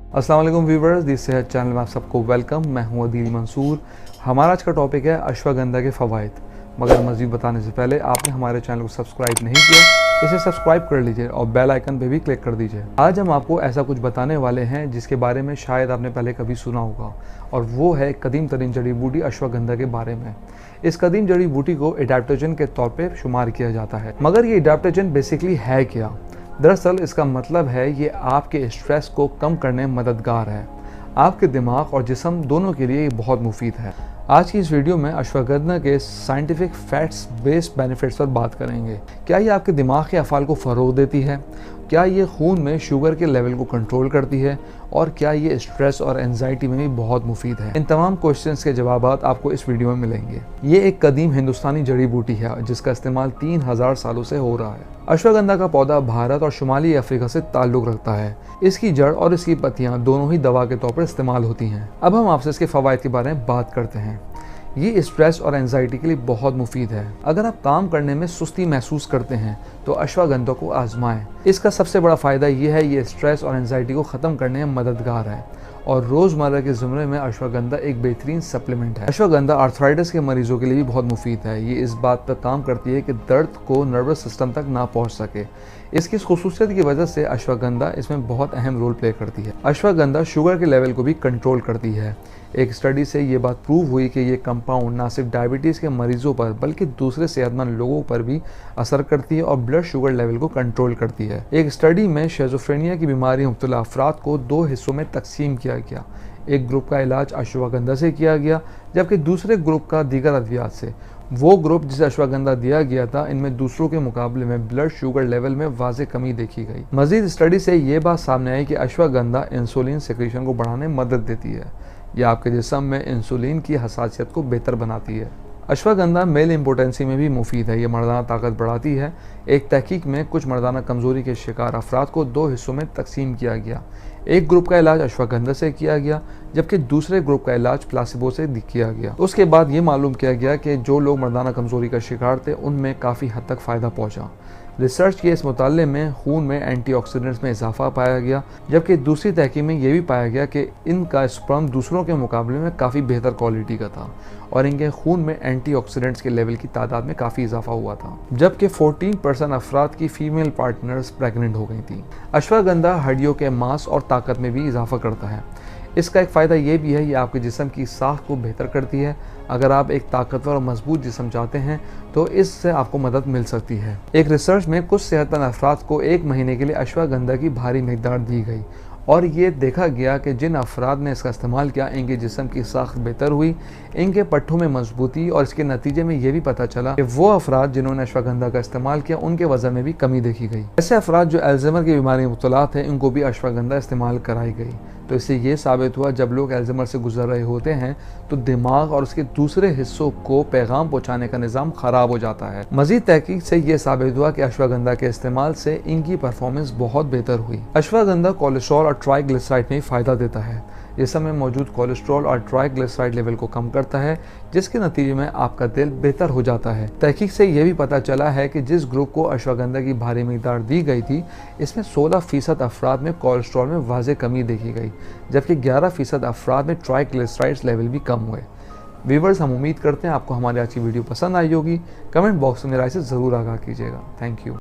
अस्सलाम वालेकुम व्यूवर्स, दी सेहत चैनल में आप सबको वेलकम। मैं हूं अदील मंसूर। हमारा आज का टॉपिक है अश्वगंधा के फ़वाइद। मगर मज़ीद बताने से पहले आपने हमारे चैनल को सब्सक्राइब नहीं किया, इसे सब्सक्राइब कर लीजिए और बेल आइकन पे भी क्लिक कर दीजिए। आज हम आपको ऐसा कुछ बताने वाले हैं जिसके बारे में शायद आपने पहले कभी सुना होगा, और वो है कदीम तरीन जड़ी बूटी अश्वगंधा के बारे में। इस कदीम जड़ी बूटी को एडाप्टोजन के तौर पर शुमार किया जाता है। मगर ये एडाप्टोजन बेसिकली है क्या? दरअसल इसका मतलब है ये आपके स्ट्रेस को कम करने में मददगार है। आपके दिमाग और जिस्म दोनों के लिए ये बहुत मुफीद है। आज की इस वीडियो में अश्वगंधा के साइंटिफिक फैक्ट्स बेस्ड बेनिफिट्स पर बात करेंगे। क्या ये आपके दिमाग के अफ़ाल को फ़रोग़ देती है? क्या ये खून में शुगर के लेवल को कंट्रोल करती है? और क्या ये स्ट्रेस और एंजाइटी में भी बहुत मुफीद है? इन तमाम क्वेश्चंस के जवाब आपको इस वीडियो में मिलेंगे। ये एक कदीम हिंदुस्तानी जड़ी बूटी है जिसका इस्तेमाल 3000 सालों से हो रहा है। अश्वगंधा का पौधा भारत और शुमाली अफ्रीका से ताल्लुक़ रखता है। इसकी जड़ और इसकी पत्तियां दोनों ही दवा के तौर पर इस्तेमाल होती हैं। अब हम आपसे इसके फ़वाइद के बारे में बात करते हैं। ये स्ट्रेस और एंजाइटी के लिए बहुत मुफीद है। अगर आप काम करने में सुस्ती महसूस करते हैं तो अश्वगंधा को आजमाएं। इसका सबसे बड़ा फ़ायदा ये है, ये स्ट्रेस और एंजाइटी को ख़त्म करने में मददगार है और रोज़मर्रा के ज़ुमरे में अश्वगंधा एक बेहतरीन सप्लीमेंट है। अश्वगंधा आर्थराइटिस के मरीजों के लिए भी बहुत मुफीद है। ये इस बात पर काम करती है कि दर्द को नर्वस सिस्टम तक ना पहुंच सके। इसकी इस खुसूसियत की वजह से अश्वगंधा इसमें बहुत अहम रोल प्ले करती है। अश्वगंधा शुगर के लेवल को भी कंट्रोल करती है। एक स्टडी से ये बात प्रूव हुई कि ये कंपाउंड ना सिर्फ डायबिटीज़ के मरीजों पर बल्कि दूसरे सेहतमंद लोगों पर भी असर करती है और ब्लड शुगर लेवल को कंट्रोल करती है। एक स्टडी में शिज़ोफ्रेनिया की बीमारी में मुब्तला अफराद को 2 हिस्सों में तकसीम किया गया। एक ग्रुप का इलाज अश्वगंधा से किया गया जबकि दूसरे ग्रुप का दीगर अद्वियात से। वो ग्रुप जिसे अश्वगंधा दिया गया था, इनमें दूसरों के मुकाबले में ब्लड शुगर लेवल में वाज़ेह कमी देखी गई। मजीद स्टडी से ये बात सामने आई कि अश्वगंधा इंसुलिन सेक्रेशन को बढ़ाने में मदद देती है। यह आपके जिस्म में इंसुलिन की हसासियत को बेहतर बनाती है। अश्वगंधा मेल इम्पोटेंसी में भी मुफीद है। ये मर्दाना ताकत बढ़ाती है। एक तहकीक में कुछ मर्दाना कमज़ोरी के शिकार अफराद को 2 हिस्सों में तकसीम किया गया। एक ग्रुप का इलाज अश्वगंधा से किया गया जबकि दूसरे ग्रुप का इलाज प्लासिबो से किया गया। उसके बाद ये मालूम किया गया कि जो लोग मर्दाना कमज़ोरी का शिकार थे उनमें काफ़ी हद तक फ़ायदा पहुँचा। रिसर्च के इस मुताले में खून में एंटीऑक्सीडेंट्स में इजाफा पाया गया जबकि दूसरी तहकीक में यह भी पाया गया कि इनका स्पर्म दूसरों के मुकाबले में काफ़ी बेहतर क्वालिटी का था और इनके खून में एंटीऑक्सीडेंट्स के लेवल की तादाद में काफ़ी इजाफा हुआ था। जबकि 14% अफराद की फीमेल पार्टनर्स प्रेग्नेंट हो गई थी। अश्वगंधा हड्डियों के मांस और ताकत में भी इजाफा करता है। इसका एक फ़ायदा ये भी है, ये आपके जिस्म की साख को बेहतर करती है। अगर आप एक ताकतवर और मजबूत जिस्म चाहते हैं तो इससे आपको मदद मिल सकती है। एक रिसर्च में कुछ सेहतमंद अफराद को 1 महीने के लिए अश्वगंधा की भारी मिकदार दी गई और ये देखा गया कि जिन अफराद ने इसका इस्तेमाल किया इनके जिस्म की साख बेहतर हुई, इनके पट्ठों में मजबूती, और इसके नतीजे में ये भी पता चला कि वो अफराद जिन्होंने अश्वगंधा का इस्तेमाल किया उनके वजन में भी कमी देखी गई। ऐसे अफराद जो अल्जाइमर की बीमारी में मुब्तला थे इनको भी अश्वगंधा इस्तेमाल कराई गई। तो इससे ये साबित हुआ जब लोग अल्जाइमर से गुजर रहे होते हैं तो दिमाग और उसके दूसरे हिस्सों को पैगाम पहुँचाने का निज़ाम ख़राब हो जाता है। मज़ीद तहकीक से ये साबित हुआ कि अश्वगंधा के इस्तेमाल से इनकी परफॉर्मेंस बहुत बेहतर हुई। अश्वगंधा कोलेस्ट्रॉल और ट्राइग्लिसराइड में फ़ायदा देता है। जिस्म में मौजूद कोलेस्ट्रॉल और ट्राइग्लिसराइड लेवल को कम करता है जिसके नतीजे में आपका दिल बेहतर हो जाता है। तहकीक से यह भी पता चला है कि जिस ग्रुप को अश्वगंधा की भारी मिकदार दी गई थी इसमें 16% अफराद में कोलेस्ट्रॉल में वाज़ेह कमी देखी गई जबकि 11% अफराद में ट्राइग्लिसराइड्स लेवल भी कम हुए। व्यूअर्स, हम उम्मीद करते हैं आपको हमारी आज की वीडियो पसंद आई होगी। कमेंट बॉक्स में मेरा इसे ज़रूर आगाह कीजिएगा। Thank you.